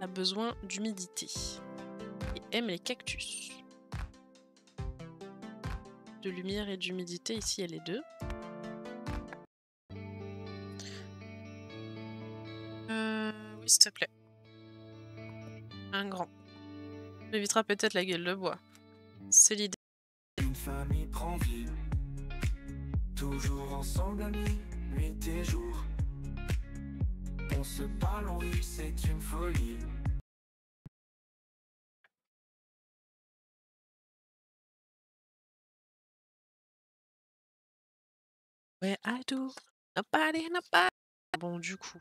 a besoin d'humidité et aime les cactus. De lumière et d'humidité, ici il y a les deux. Oui, s'il te plaît. Un grand. Ça évitera peut-être la gueule de bois. C'est l'idée. Une famille prend vie, toujours ensemble amis, nuit et jour. On se parle, on rit, c'est une folie. Ouais, I do. Nobody. Bon, du coup.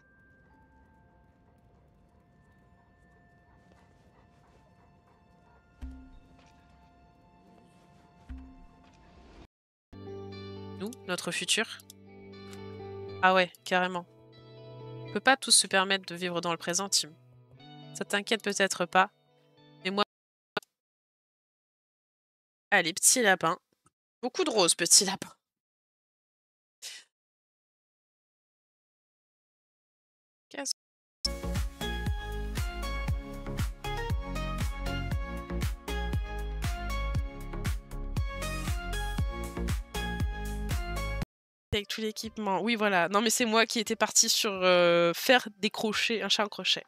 Nous, notre futur. Ah ouais, carrément. On peut pas tous se permettre de vivre dans le présent, Tim. Ça t'inquiète peut-être pas. Mais moi... Allez, petit lapin. Beaucoup de roses, petit lapin. Casse. Avec tout l'équipement. Oui, voilà. Non, mais c'est moi qui étais partie sur faire des crochets, un chat au crochet.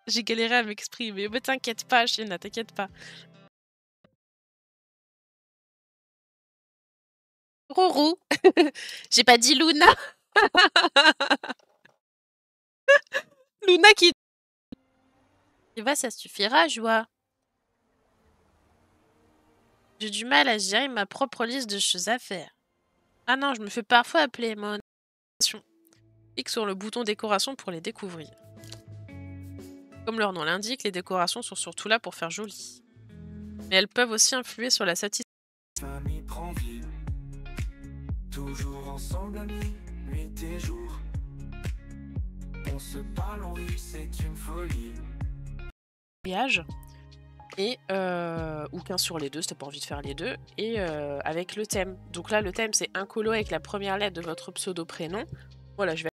J'ai galéré à m'exprimer. Mais t'inquiète pas, Shiena, t'inquiète pas. Rourou. J'ai pas dit Luna. Luna qui... Tu vois, ça suffira, Joie. J'ai du mal à gérer ma propre liste de choses à faire. Ah non, je me fais parfois appeler mon... Clique sur le bouton décoration pour les découvrir. Comme leur nom l'indique, les décorations sont surtout là pour faire joli. Mais elles peuvent aussi influer sur la satisfaction. Famille prend vie, toujours ensemble amis, nuit et jour. On se parle, on rit, c'est une folie. Et ou qu'un sur les deux, si t'as pas envie de faire les deux, et avec le thème. Donc là, le thème, c'est un colo avec la première lettre de votre pseudo-prénom. Voilà, je vais...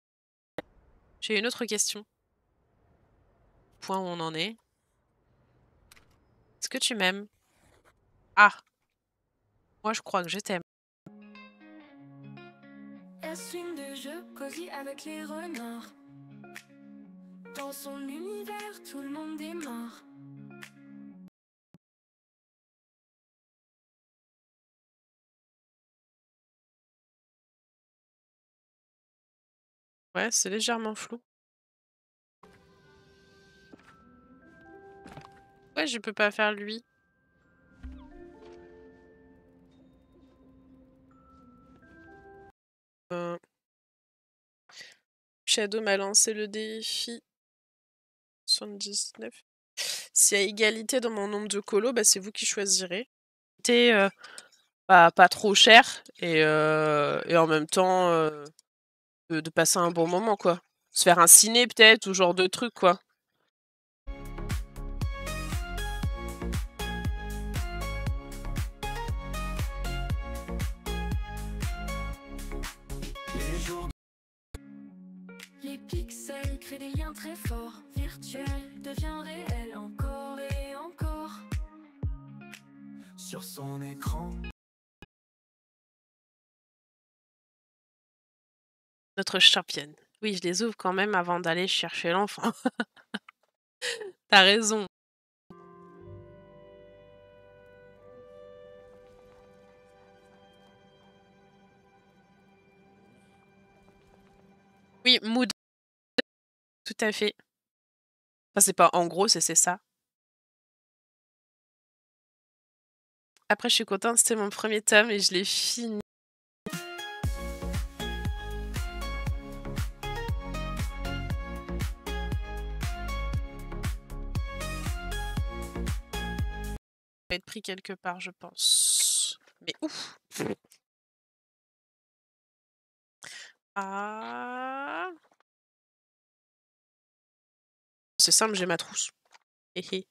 J'ai une autre question. Point où on en est. Est-ce que tu m'aimes? Ah! Moi, je crois que je t'aime. Est-ce une de jeux cosy avec les renards? Dans son univers, tout le monde démarre. Ouais, c'est légèrement flou. Ouais, je peux pas faire lui. Shadow m'a lancé le défi 79. S'il y a égalité dans mon nombre de colos, bah, c'est vous qui choisirez. Pas trop cher et en même temps de passer un bon moment, quoi. Se faire un ciné peut-être ou genre de truc, quoi. Les jours Les pixels créent des liens très forts. Virtuel devient réel encore et encore. sur son écran. Notre championne. Oui, je les ouvre quand même avant d'aller chercher l'enfant. T'as raison. Oui, mood. Tout à fait. Enfin, c'est pas en gros, c'est ça. Après, je suis contente, c'était mon premier tome et je l'ai fini. Va être pris quelque part, je pense. Mais ouf! Ah! C'est simple, j'ai ma trousse. Hé hé.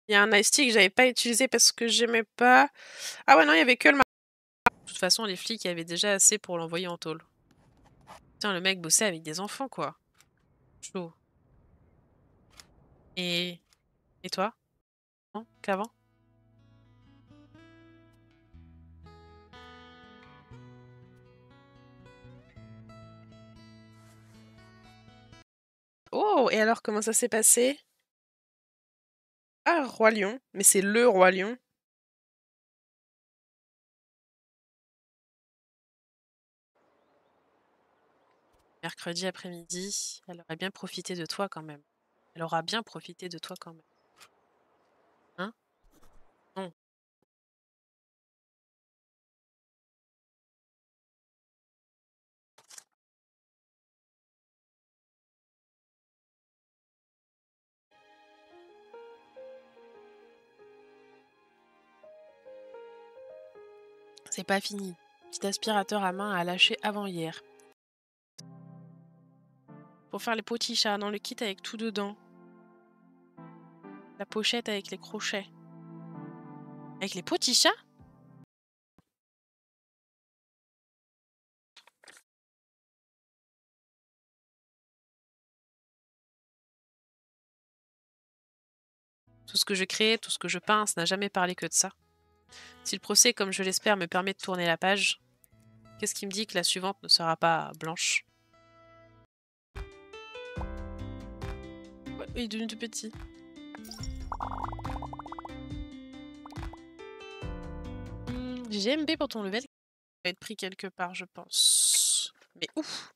Il y a un ice tea que j'avais pas utilisé parce que j'aimais pas. Ah ouais, non, il y avait que le... De toute façon, les flics avaient déjà assez pour l'envoyer en tôle. Putain, le mec bossait avec des enfants, quoi. Chaud. Et... Et toi? Non? Qu'avant? Oh, et alors, comment ça s'est passé? Ah, Roi Lion. Mais c'est le Roi Lion. Mercredi après-midi, elle aurait bien profité de toi quand même. Elle aura bien profité de toi quand même. Hein? Non. C'est pas fini. Petit aspirateur à main à lâcher avant hier. Pour faire les petits chats dans le kit avec tout dedans. La pochette avec les crochets. Avec les petits chats? Tout ce que je crée, tout ce que je pince n'a jamais parlé que de ça. Si le procès, comme je l'espère, me permet de tourner la page, qu'est-ce qui me dit que la suivante ne sera pas blanche? Ouais, il est devenu tout petit. JMB pour ton level. Il va être pris quelque part, je pense. Mais ouf!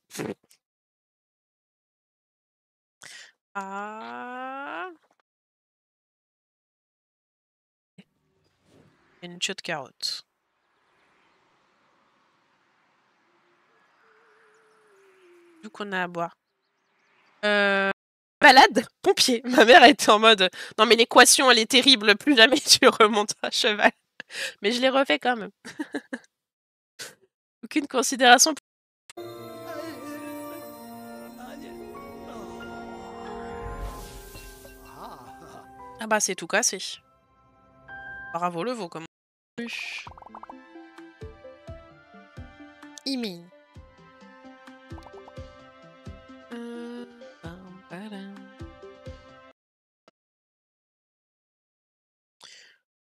Ah! Une chou de carotte. D'où qu'on a à boire. Balade, pompier. Ma mère était en mode non mais l'équation elle est terrible, plus jamais tu remontes à cheval. Mais je l'ai refait quand même. Aucune considération. Ah bah c'est tout cassé. Bravo le veau comme. Email.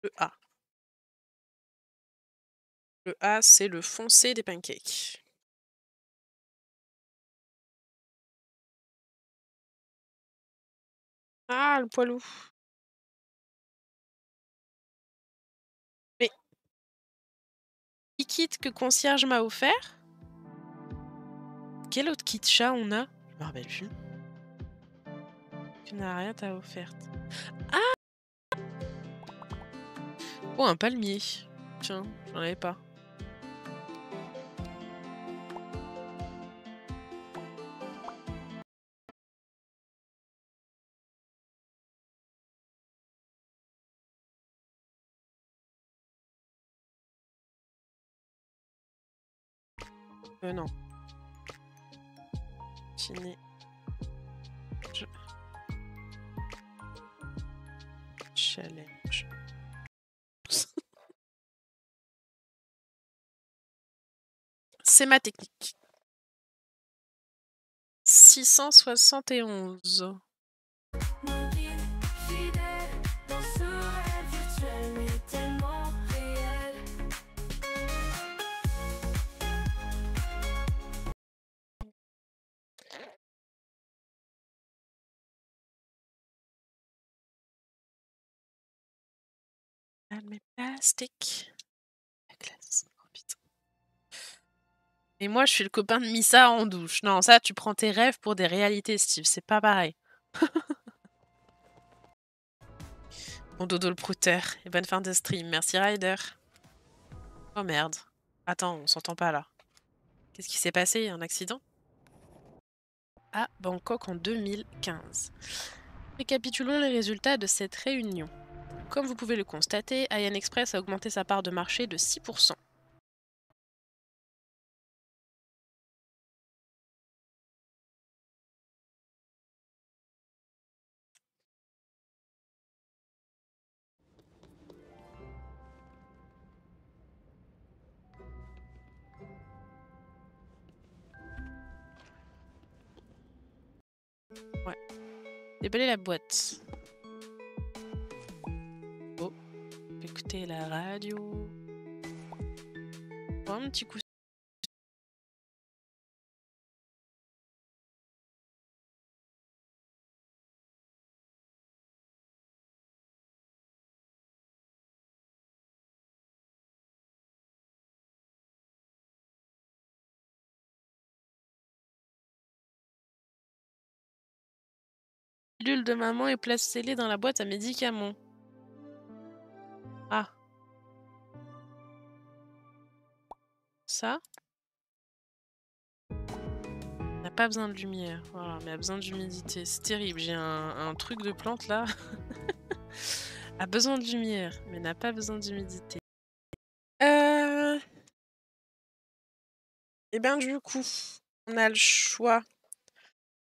Le A. Le A, c'est le foncé des pancakes. Ah, le poilou. Mais kit que concierge m'a offert? Quel autre kit chat on a? Je me rappelle plus. Tu n'as rien t'a offerte. Ah! Oh, un palmier. Tiens, j'en avais pas. Non. Chine. Challenge. C'est ma technique. 671. Mobile, fidèle, dans ce rêve virtuel, mais tellement réel. Mes plastiques. La glace. Oh putain. Et moi, je suis le copain de Missa en douche. Non, ça, tu prends tes rêves pour des réalités, Steve. C'est pas pareil. Mon dodo le prouter. Et bonne fin de stream. Merci, Ryder. Oh merde. Attends, on s'entend pas là. Qu'est-ce qui s'est passé? Un accident? À Bangkok en 2015. Récapitulons les résultats de cette réunion. Comme vous pouvez le constater, Ayan Express a augmenté sa part de marché de 6%. Ouais. Déballer la boîte. Oh. Écouter la radio. Oh, un petit coup. Pilule de maman et placez-les dans la boîte à médicaments. Ah. Ça. On n'a pas besoin de lumière. Voilà, mais a besoin d'humidité. C'est terrible. J'ai un truc de plante là. A besoin de lumière, mais n'a pas besoin d'humidité. Et bien du coup, on a le choix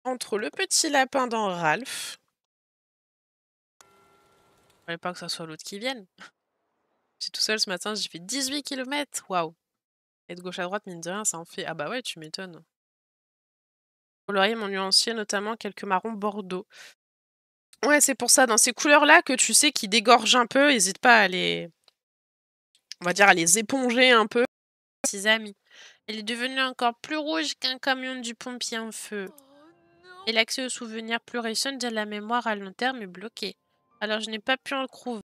entre le petit lapin dans Ralph. Il fallait pas que ça soit l'autre qui vienne. J'ai tout seul ce matin, j'ai fait 18 km. Waouh. Et de gauche à droite, mine de rien, ça en fait. Ah bah ouais, tu m'étonnes. Colorier mon nuancier, notamment quelques marrons bordeaux. Ouais, c'est pour ça, dans ces couleurs-là que tu sais qui dégorgent un peu, n'hésite pas à les. On va dire à les éponger un peu. Ses amis. Elle est devenue encore plus rouge qu'un camion du pompier en feu. Et l'accès aux souvenirs plus récents de la mémoire à long terme est bloqué. Alors je n'ai pas pu en le trouver.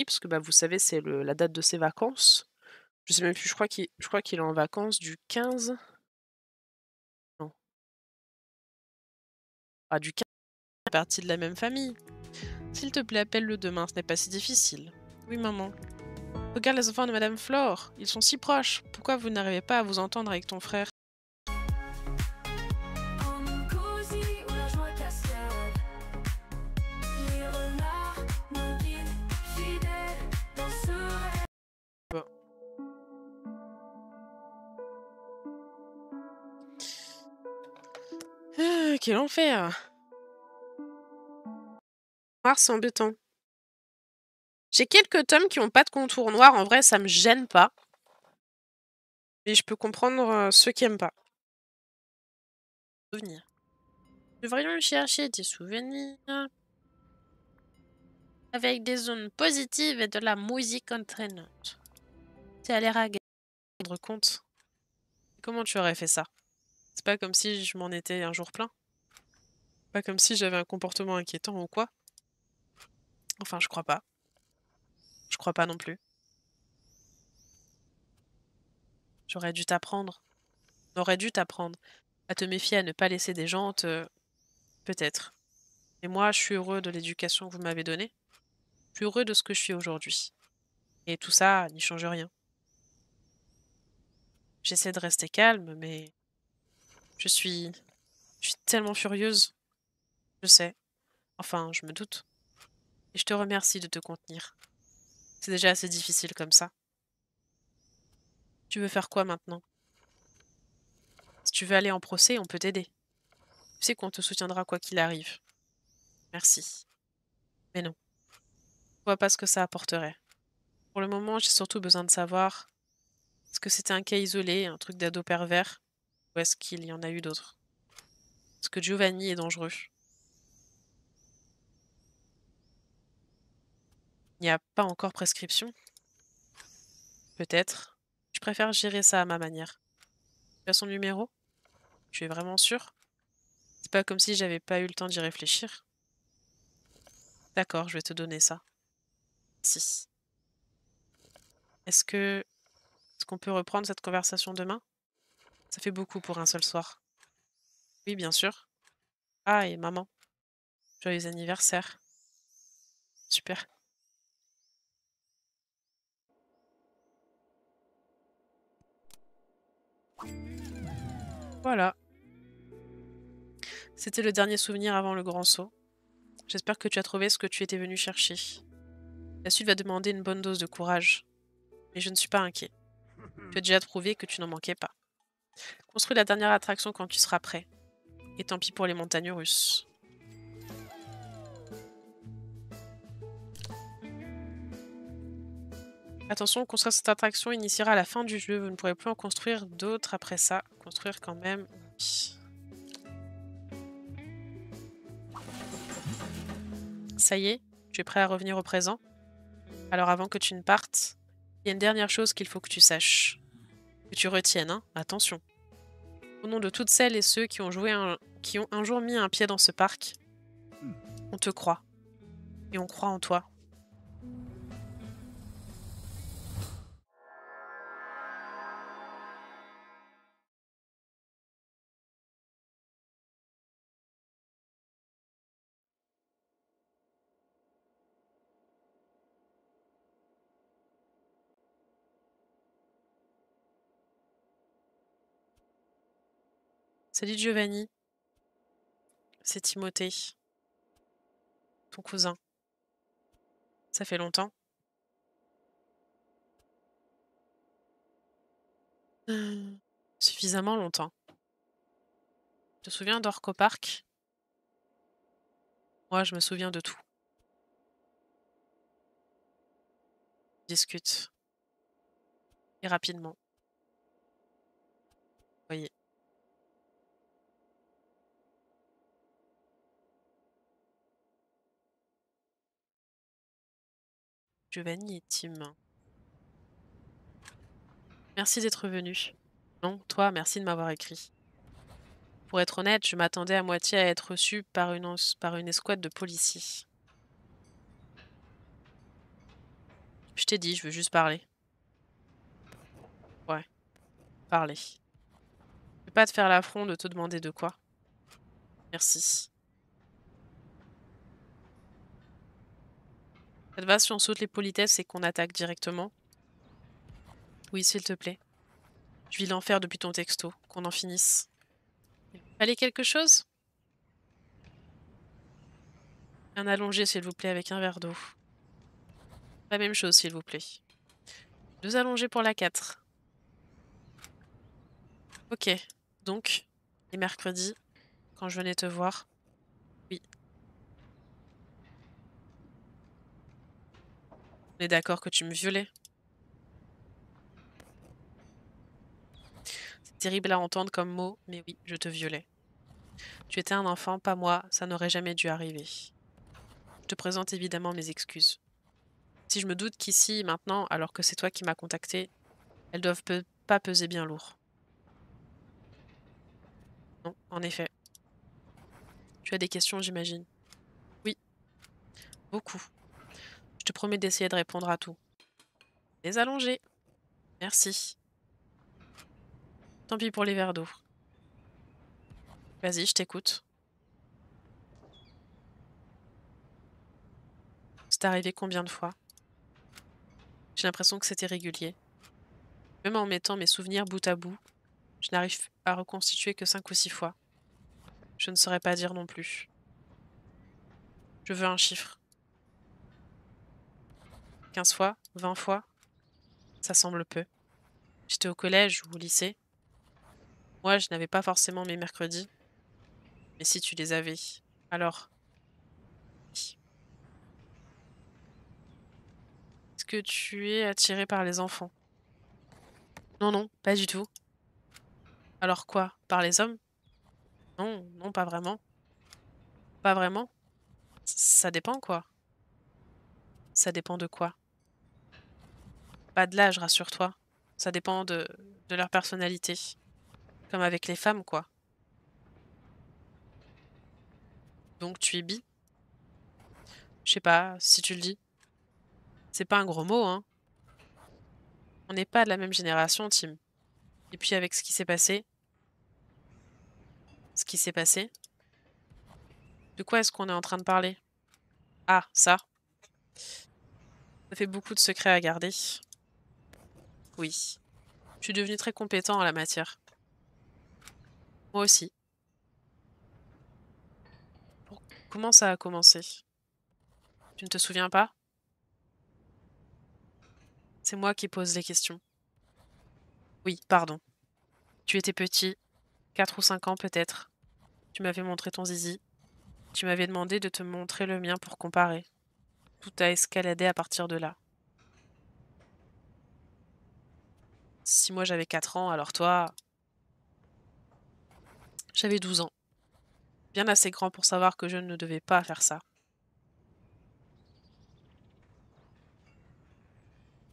Parce que bah, vous savez, c'est la date de ses vacances. Je sais même plus, je crois qu'il est en vacances du 15. Non. Ah, du 15, fait partie de la même famille. S'il te plaît, appelle-le demain, ce n'est pas si difficile. Oui, maman. Regarde les enfants de Madame Flore, ils sont si proches. Pourquoi vous n'arrivez pas à vous entendre avec ton frère? En monde cosy où la joie cascade, les renards nous guident fidèles dans ce rêve. Bon. Ah, quel enfer! Noir, c'est embêtant. J'ai quelques tomes qui n'ont pas de contour noir. En vrai, ça me gêne pas. Mais je peux comprendre ceux qui aiment pas. Souvenirs. Devrions chercher des souvenirs avec des zones positives et de la musique entraînante. C'est à l'air à rendre compte. Comment tu aurais fait ça? C'est pas comme si je m'en étais un jour plein. Pas comme si j'avais un comportement inquiétant ou quoi. Enfin, je crois pas. Je crois pas non plus. J'aurais dû t'apprendre. On aurait dû t'apprendre à te méfier, à ne pas laisser des gens te... Peut-être. Et moi, je suis heureux de l'éducation que vous m'avez donnée. Je suis heureux de ce que je suis aujourd'hui. Et tout ça n'y change rien. J'essaie de rester calme, mais je suis tellement furieuse. Je sais. Enfin, je me doute. Et je te remercie de te contenir. C'est déjà assez difficile comme ça. Tu veux faire quoi maintenant? Si tu veux aller en procès, on peut t'aider. Tu sais qu'on te soutiendra quoi qu'il arrive. Merci. Mais non. Je vois pas ce que ça apporterait. Pour le moment, j'ai surtout besoin de savoir est-ce que c'était un cas isolé, un truc d'ado pervers, ou est-ce qu'il y en a eu d'autres? Est-ce que Giovanni est dangereux? Il n'y a pas encore prescription? Peut-être. Je préfère gérer ça à ma manière. Tu as son numéro? Tu es vraiment sûr? C'est pas comme si j'avais pas eu le temps d'y réfléchir. D'accord, je vais te donner ça. Si. Est-ce qu'on peut reprendre cette conversation demain? Ça fait beaucoup pour un seul soir. Oui, bien sûr. Ah, et maman. Joyeux anniversaire. Super. Voilà. C'était le dernier souvenir avant le grand saut. J'espère que tu as trouvé ce que tu étais venu chercher. La suite va demander une bonne dose de courage. Mais je ne suis pas inquiet. Tu as déjà prouvé que tu n'en manquais pas. Construis la dernière attraction quand tu seras prêt. Et tant pis pour les montagnes russes. Attention, construire cette attraction initiera la fin du jeu. Vous ne pourrez plus en construire d'autres après ça. Construire quand même, oui. Ça y est, tu es prêt à revenir au présent? Alors avant que tu ne partes, il y a une dernière chose qu'il faut que tu saches. Que tu retiennes, hein? Attention. Au nom de toutes celles et ceux qui ont qui ont un jour mis un pied dans ce parc, on te croit. Et on croit en toi. Salut Giovanni, c'est Timothée, ton cousin. Ça fait longtemps. Suffisamment longtemps. Tu te souviens d'Orco Park? Moi, je me souviens de tout. Discute. Et rapidement. Voyez. Giovanni et Tim. Merci d'être venu. Non, toi, merci de m'avoir écrit. Pour être honnête, je m'attendais à moitié à être reçu par une escouade de policiers. Je t'ai dit, je veux juste parler. Ouais, parler. Je vais pas te faire l'affront de te demander de quoi. Merci. Ça te va si on saute les politesses et qu'on attaque directement? Oui, s'il te plaît. Je vis l'enfer depuis ton texto. Qu'on en finisse. Fallait quelque chose? Un allongé, s'il vous plaît, avec un verre d'eau. La même chose, s'il vous plaît. 2 allongés pour la 4. Ok. Donc, les mercredis, quand je venais te voir. Oui. On est d'accord que tu me violais? C'est terrible à entendre comme mot, mais oui, je te violais. Tu étais un enfant, pas moi, ça n'aurait jamais dû arriver. Je te présente évidemment mes excuses. Si je me doute qu'ici, maintenant, alors que c'est toi qui m'as contacté, elles doivent pas peser bien lourd. Non, en effet. Tu as des questions, j'imagine. Oui, beaucoup. Je te promets d'essayer de répondre à tout. Les allongés. Merci. Tant pis pour les verres d'eau. Vas-y, je t'écoute. C'est arrivé combien de fois? J'ai l'impression que c'était régulier. Même en mettant mes souvenirs bout à bout, je n'arrive à reconstituer que 5 ou 6 fois. Je ne saurais pas dire non plus. Je veux un chiffre. 15 fois? 20 fois? Ça semble peu. J'étais au collège ou au lycée. Moi, je n'avais pas forcément mes mercredis. Mais si tu les avais, alors... Est-ce que tu es attiré par les enfants? Non, non, pas du tout. Alors quoi? Par les hommes? Non, non, pas vraiment. Pas vraiment? Ça dépend quoi? Ça dépend de quoi? Pas de l'âge, rassure-toi. Ça dépend de leur personnalité. Comme avec les femmes, quoi. Donc tu es bi? Je sais pas, si tu le dis. C'est pas un gros mot, hein. On n'est pas de la même génération, Tim. Et puis avec ce qui s'est passé... Ce qui s'est passé? De quoi est-ce qu'on est en train de parler? Ah, ça. Ça fait beaucoup de secrets à garder. Oui. Je suis devenu très compétent en la matière. Moi aussi. Comment ça a commencé? Tu ne te souviens pas? C'est moi qui pose les questions. Oui, pardon. Tu étais petit, 4 ou 5 ans peut-être. Tu m'avais montré ton zizi. Tu m'avais demandé de te montrer le mien pour comparer. Tout a escaladé à partir de là. Si moi j'avais 4 ans, alors toi, j'avais 12 ans. Bien assez grand pour savoir que je ne devais pas faire ça.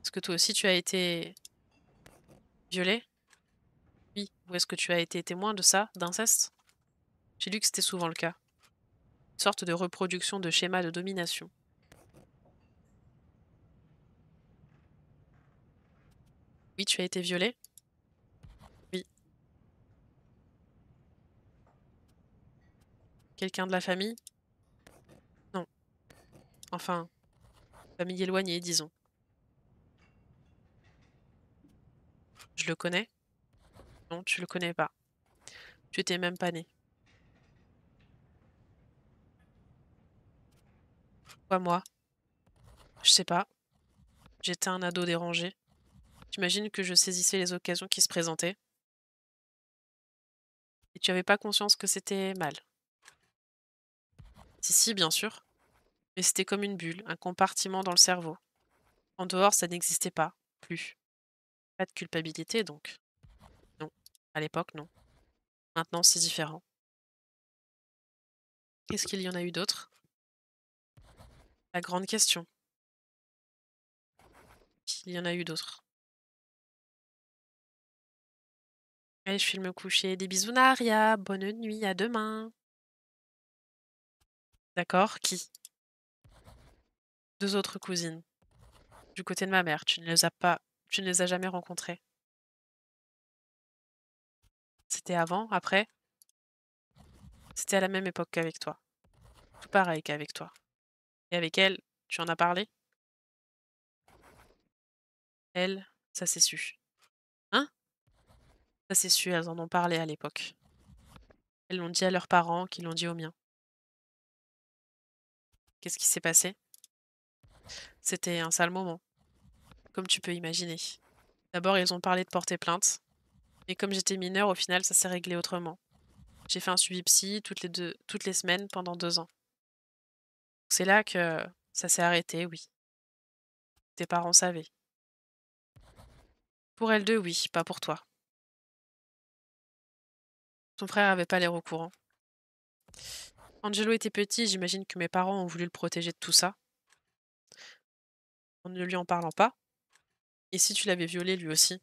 Est-ce que toi aussi tu as été violée? Oui. Ou est-ce que tu as été témoin de ça, d'inceste? J'ai lu que c'était souvent le cas. Une sorte de reproduction de schéma de domination. Oui, tu as été violée? Oui. Quelqu'un de la famille? Non. Enfin, famille éloignée, disons. Je le connais? Non, tu le connais pas. Tu étais même pas né. Pas moi. Je sais pas. J'étais un ado dérangé. J'imagine que je saisissais les occasions qui se présentaient. Et tu avais pas conscience que c'était mal. Si, si, bien sûr. Mais c'était comme une bulle, un compartiment dans le cerveau. En dehors, ça n'existait pas. Plus. Pas de culpabilité, donc. Non. À l'époque, non. Maintenant, c'est différent. Est-ce qu'il y en a eu d'autres? La grande question. Il y en a eu d'autres. Allez, je file me coucher. Des bisous, Naria. Bonne nuit, à demain. D'accord, qui? 2 autres cousines. Du côté de ma mère, tu ne les as jamais rencontrées. C'était avant, après? C'était à la même époque qu'avec toi. Tout pareil qu'avec toi. Et avec elle, tu en as parlé? Elle, ça s'est su. Hein? Ça s'est su, elles en ont parlé à l'époque. Elles l'ont dit à leurs parents, qui l'ont dit aux miens. Qu'est-ce qui s'est passé? C'était un sale moment, comme tu peux imaginer. D'abord, ils ont parlé de porter plainte, mais comme j'étais mineure, au final, ça s'est réglé autrement. J'ai fait un suivi psy toutes les semaines pendant 2 ans. C'est là que ça s'est arrêté, oui. Tes parents savaient. Pour elles deux, oui, pas pour toi. Ton frère avait pas l'air au courant. Angelo était petit, j'imagine que mes parents ont voulu le protéger de tout ça, en ne lui en parlant pas. Et si tu l'avais violé lui aussi?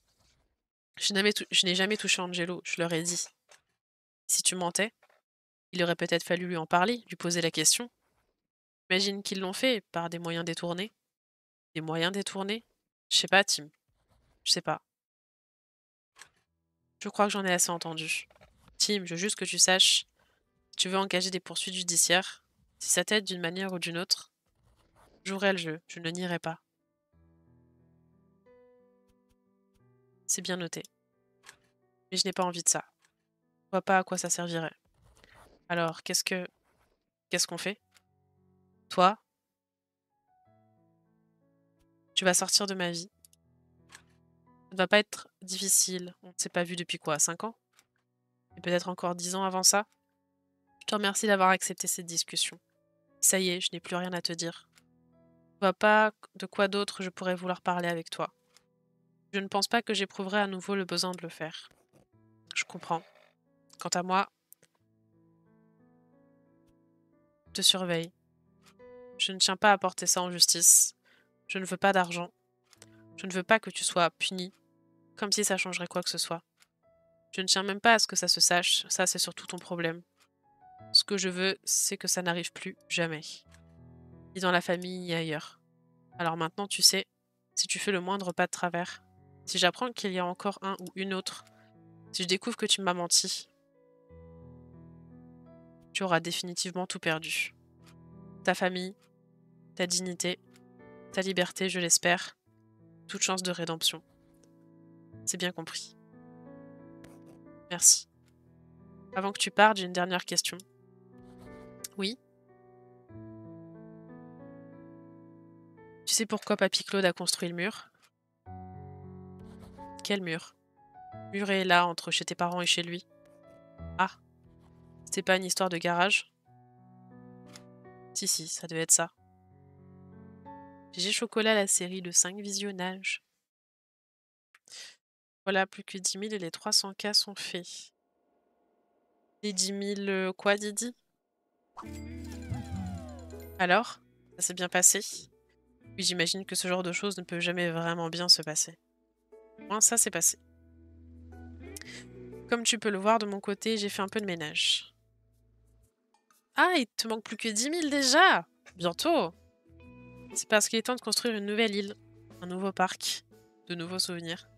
Je n'ai jamais touché Angelo, je leur ai dit. Si tu mentais, il aurait peut-être fallu lui en parler, lui poser la question. Imagine qu'ils l'ont fait par des moyens détournés. Des moyens détournés? Je sais pas, Tim. Je sais pas. Je crois que j'en ai assez entendu. Tim, je veux juste que tu saches, tu veux engager des poursuites judiciaires. Si ça t'aide d'une manière ou d'une autre, jouerai le jeu, je ne nierai pas. C'est bien noté. Mais je n'ai pas envie de ça. Je vois pas à quoi ça servirait. Alors, qu'est-ce qu'on fait? Toi, tu vas sortir de ma vie. Ça ne va pas être difficile. On ne s'est pas vu depuis quoi, 5 ans? Et peut-être encore 10 ans avant ça? Je te remercie d'avoir accepté cette discussion. Ça y est, je n'ai plus rien à te dire. Je vois pas de quoi d'autre je pourrais vouloir parler avec toi. Je ne pense pas que j'éprouverai à nouveau le besoin de le faire. Je comprends. Quant à moi, je te surveille. Je ne tiens pas à porter ça en justice. Je ne veux pas d'argent. Je ne veux pas que tu sois puni, comme si ça changerait quoi que ce soit. Je ne tiens même pas à ce que ça se sache, ça c'est surtout ton problème. Ce que je veux, c'est que ça n'arrive plus jamais. Ni dans la famille, ni ailleurs. Alors maintenant, tu sais, si tu fais le moindre pas de travers, si j'apprends qu'il y a encore un ou une autre, si je découvre que tu m'as menti, tu auras définitivement tout perdu. Ta famille, ta dignité, ta liberté, je l'espère, toute chance de rédemption. C'est bien compris. Merci. Avant que tu partes, j'ai une dernière question. Oui? Tu sais pourquoi Papy Claude a construit le mur? Quel mur? Muret là, entre chez tes parents et chez lui. Ah, c'était pas une histoire de garage? Si, si, ça devait être ça. GG Chocolat, la série de 5 visionnages. Voilà, plus que 10 000 et les 300K sont faits. Les 10 000 quoi, Didi? Alors? Ça s'est bien passé? Oui, j'imagine que ce genre de choses ne peut jamais vraiment bien se passer. Au moins, ça s'est passé. Comme tu peux le voir de mon côté, j'ai fait un peu de ménage. Ah, il te manque plus que 10 000 déjà! Bientôt! C'est parce qu'il est temps de construire une nouvelle île, un nouveau parc, de nouveaux souvenirs.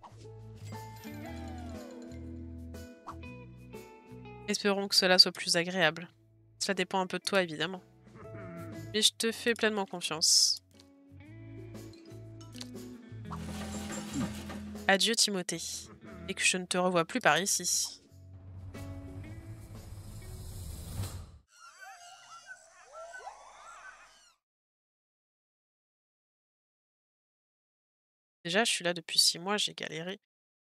Espérons que cela soit plus agréable. Cela dépend un peu de toi, évidemment. Mais je te fais pleinement confiance. Adieu, Timothée. Et que je ne te revois plus par ici. Déjà, je suis là depuis 6 mois, j'ai galéré.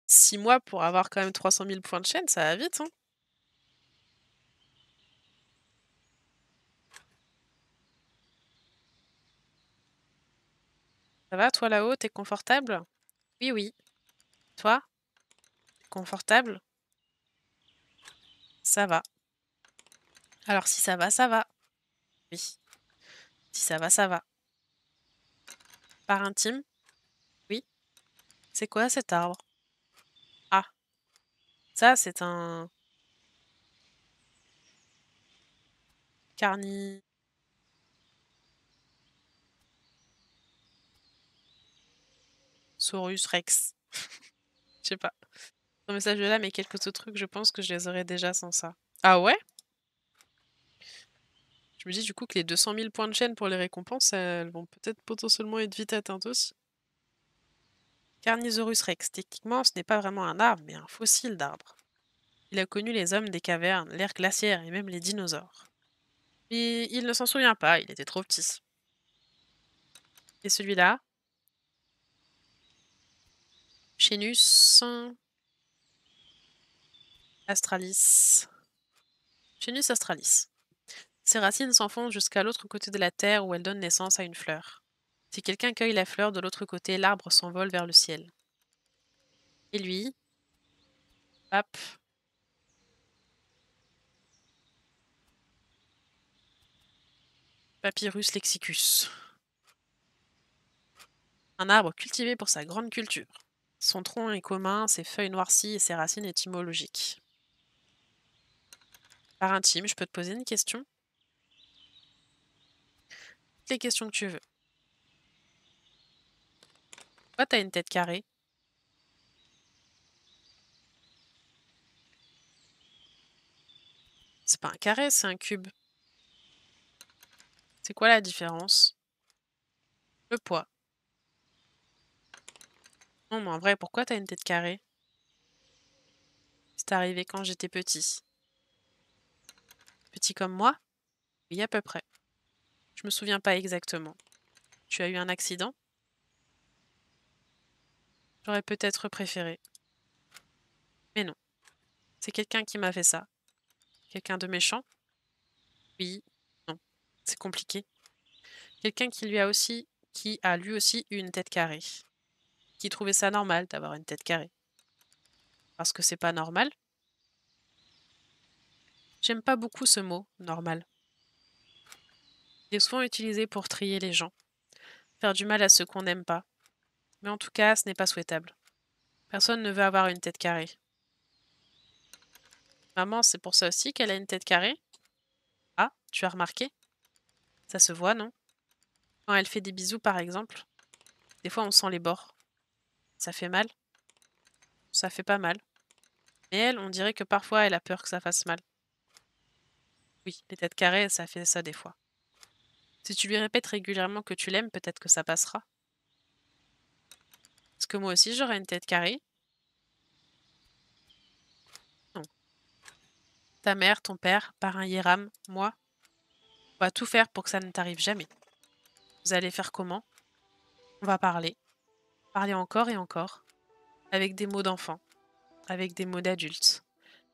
6 mois pour avoir quand même 300 000 points de chaîne, ça va vite, hein? Ça va, toi là-haut, t'es confortable? Oui, oui. Toi? T'es confortable? Ça va. Alors si ça va, ça va. Oui. Si ça va, ça va. Par intime? Oui. C'est quoi cet arbre? Ah. Ça, c'est un... Carni... Saurus Rex. Je sais pas. Ce message-là, mais quelques autres trucs, je pense que je les aurais déjà sans ça. Ah ouais? Je me dis du coup que les 200 000 points de chaîne pour les récompenses, elles vont peut-être potentiellement être vite atteintes aussi. Carnisaurus Rex. Techniquement, ce n'est pas vraiment un arbre, mais un fossile d'arbre. Il a connu les hommes des cavernes, l'ère glaciaire et même les dinosaures. Mais il ne s'en souvient pas, il était trop petit. Et celui-là? Chenus Astralis. Chenus Astralis. Ses racines s'enfoncent jusqu'à l'autre côté de la terre où elles donnent naissance à une fleur. Si quelqu'un cueille la fleur de l'autre côté, l'arbre s'envole vers le ciel. Et lui? Hop. Papyrus lexicus. Un arbre cultivé pour sa grande culture. Son tronc est commun, ses feuilles noircies et ses racines étymologiques. Par intime, je peux te poser une question? Toutes les questions que tu veux. Pourquoi t'as une tête carrée? C'est pas un carré, c'est un cube. C'est quoi la différence? Le poids. Non, mais en vrai, pourquoi t'as une tête carrée? C'est arrivé quand j'étais petit. Petit comme moi? Oui, à peu près. Je me souviens pas exactement. Tu as eu un accident? J'aurais peut-être préféré. Mais non. C'est quelqu'un qui m'a fait ça. Quelqu'un de méchant? Oui. Non. C'est compliqué. Quelqu'un qui a lui aussi eu une tête carrée. Qui trouvait ça normal d'avoir une tête carrée. Parce que c'est pas normal. J'aime pas beaucoup ce mot, normal. Il est souvent utilisé pour trier les gens. Faire du mal à ceux qu'on n'aime pas. Mais en tout cas, ce n'est pas souhaitable. Personne ne veut avoir une tête carrée. Maman, c'est pour ça aussi qu'elle a une tête carrée? Ah, tu as remarqué? Ça se voit, non? Quand elle fait des bisous, par exemple, des fois on sent les bords. Ça fait mal? Ça fait pas mal. Mais elle, on dirait que parfois elle a peur que ça fasse mal. Oui, les têtes carrées, ça fait ça des fois. Si tu lui répètes régulièrement que tu l'aimes, peut-être que ça passera. Est-ce que moi aussi j'aurais une tête carrée? Non. Ta mère, ton père, parrain Hiram, moi, on va tout faire pour que ça ne t'arrive jamais. Vous allez faire comment? On va parler. Parler encore et encore. Avec des mots d'enfant. avec des mots d'adultes,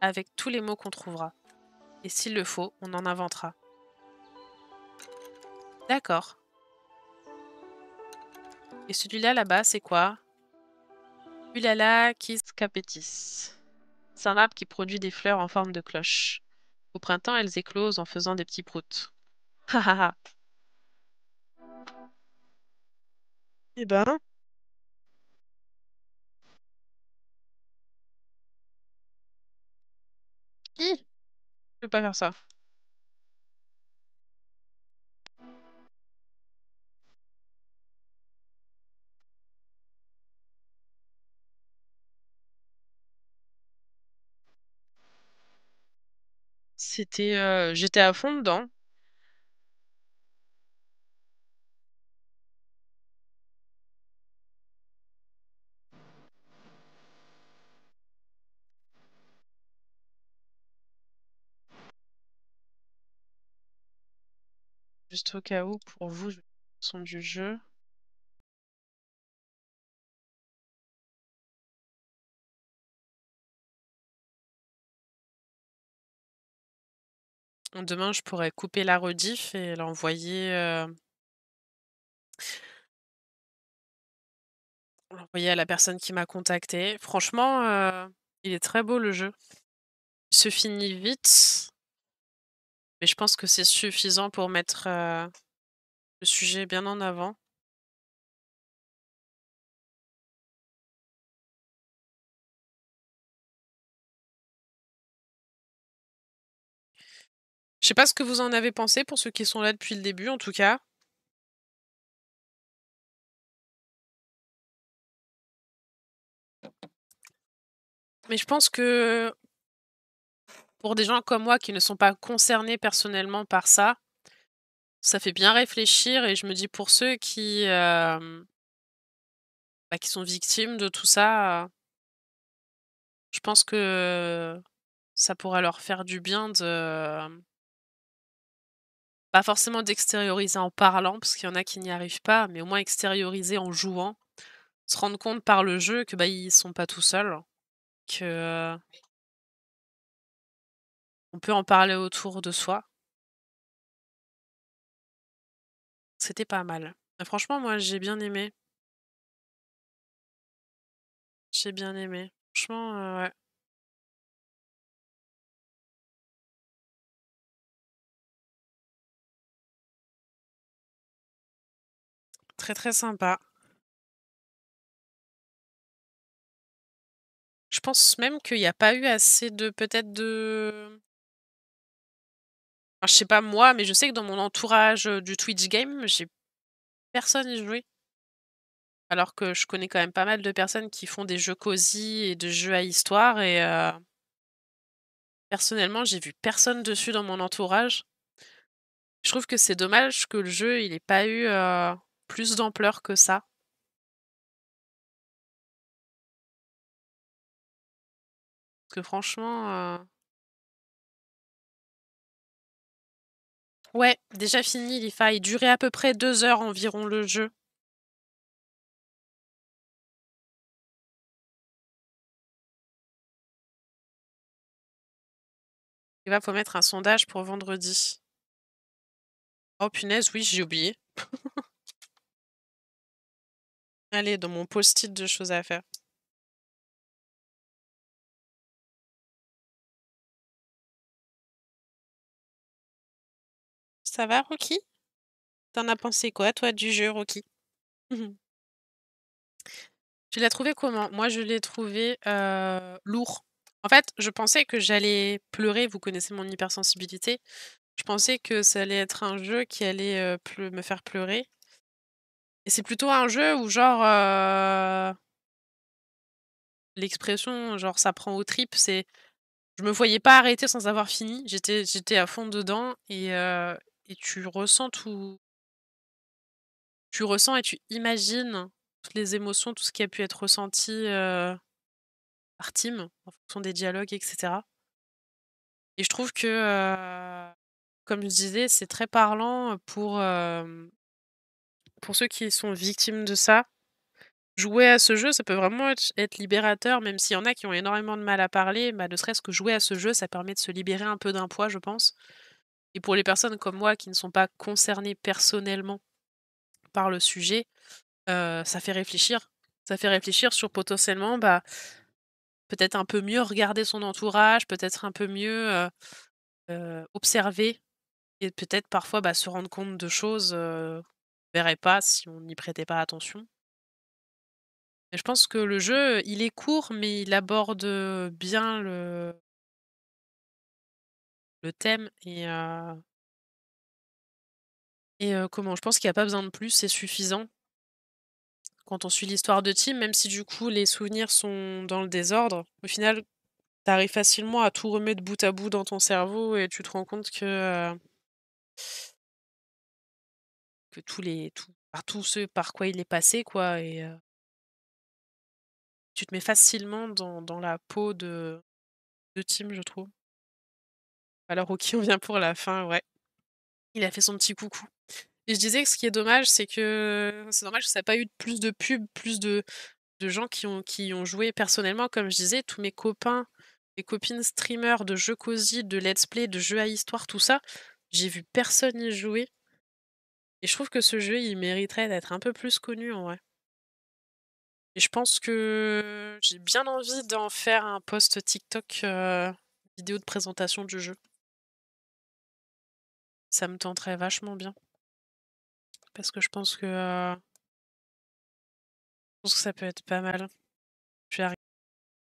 avec tous les mots qu'on trouvera. Et s'il le faut, on en inventera. D'accord. Et celui-là, là-bas, c'est quoi? Ulala Kiss Capetis. C'est un arbre qui produit des fleurs en forme de cloche. Au printemps, elles éclosent en faisant des petits proutes. Ha ha ha. Eh ben, hi, je peux pas faire ça. J'étais à fond dedans. Juste au cas où, pour vous, je vais le son du jeu. Demain, je pourrais couper la rediff et l'envoyer à la personne qui m'a contacté. Franchement, il est très beau le jeu. Il se finit vite, mais je pense que c'est suffisant pour mettre, le sujet bien en avant. Je sais pas ce que vous en avez pensé pour ceux qui sont là depuis le début, en tout cas. Mais je pense que pour des gens comme moi qui ne sont pas concernés personnellement par ça fait bien réfléchir et je me dis pour ceux qui sont victimes de tout ça, je pense que ça pourrait leur faire du bien pas forcément d'extérioriser en parlant, parce qu'il y en a qui n'y arrivent pas, mais au moins extérioriser en jouant, se rendre compte par le jeu que, ils sont pas tout seuls, que, on peut en parler autour de soi. C'était pas mal. Franchement, moi, j'ai bien aimé. J'ai bien aimé. Franchement, ouais. Très, très sympa. Je pense même qu'il y a pas eu assez de peut-être de je sais pas moi, mais je sais que dans mon entourage, du Twitch game, j'ai personne y joué. Alors que je connais quand même pas mal de personnes qui font des jeux cosy et de jeux à histoire et personnellement, j'ai vu personne dessus dans mon entourage. Je trouve que c'est dommage que le jeu, il ait pas eu, plus d'ampleur que ça. Parce que franchement, ouais, déjà fini, il durait à peu près 2 heures environ le jeu. Il va faut mettre un sondage pour vendredi. Oh punaise, oui, j'ai oublié. Allez, dans mon post-it de choses à faire. Ça va, Rocky? T'en as pensé quoi, toi, du jeu, Rocky? Tu l'as trouvé comment? Moi, je l'ai trouvé, lourd. En fait, je pensais que j'allais pleurer, vous connaissez mon hypersensibilité. Je pensais que ça allait être un jeu qui allait, me faire pleurer et c'est plutôt un jeu où genre, l'expression genre «ça prend aux tripes», je me voyais pas arrêter sans avoir fini. J'étais à fond dedans et tu ressens et tu imagines toutes les émotions, tout ce qui a pu être ressenti, par Tim, en fonction des dialogues et cetera et je trouve que, comme je disais, c'est très parlant, pour ceux qui sont victimes de ça. jouer à ce jeu, ça peut vraiment être libérateur, même s'il y en a qui ont énormément de mal à parler, bah, ne serait-ce que jouer à ce jeu, ça permet de se libérer un peu d'un poids, je pense. Et pour les personnes comme moi qui ne sont pas concernées personnellement par le sujet, ça fait réfléchir. Ça fait réfléchir sur potentiellement, bah, peut-être un peu mieux regarder son entourage, peut-être un peu mieux, observer et peut-être parfois, bah, se rendre compte de choses, qu'on verrait pas si on n'y prêtait pas attention. Et je pense que le jeu, il est court, mais il aborde, bien le thème comment? Je pense qu'il y a pas besoin de plus, c'est suffisant quand on suit l'histoire de Tim, même si du coup les souvenirs sont dans le désordre. Au final, tu arrives facilement à tout remettre bout à bout dans ton cerveau et tu te rends compte que tous ceux par quoi il est passé quoi tu te mets facilement dans la peau de Tim, je trouve. Alors OK, on vient pour la fin, ouais. Il a fait son petit coucou et je disais que ce qui est dommage, c'est dommage que ça a pas eu plus de pubs, plus de gens qui ont joué. Personnellement, comme je disais, tous mes copains et copines streamers de jeux cosy, de let's play, de jeux à histoire, tout ça, j'ai vu personne y jouer et je trouve que ce jeu, il mériterait d'être un peu plus connu en vrai et je pense que j'ai bien envie d'en faire un post TikTok, vidéo de présentation du jeu. Ça me tenterait vachement bien parce que je pense que ça peut être pas mal. Je vais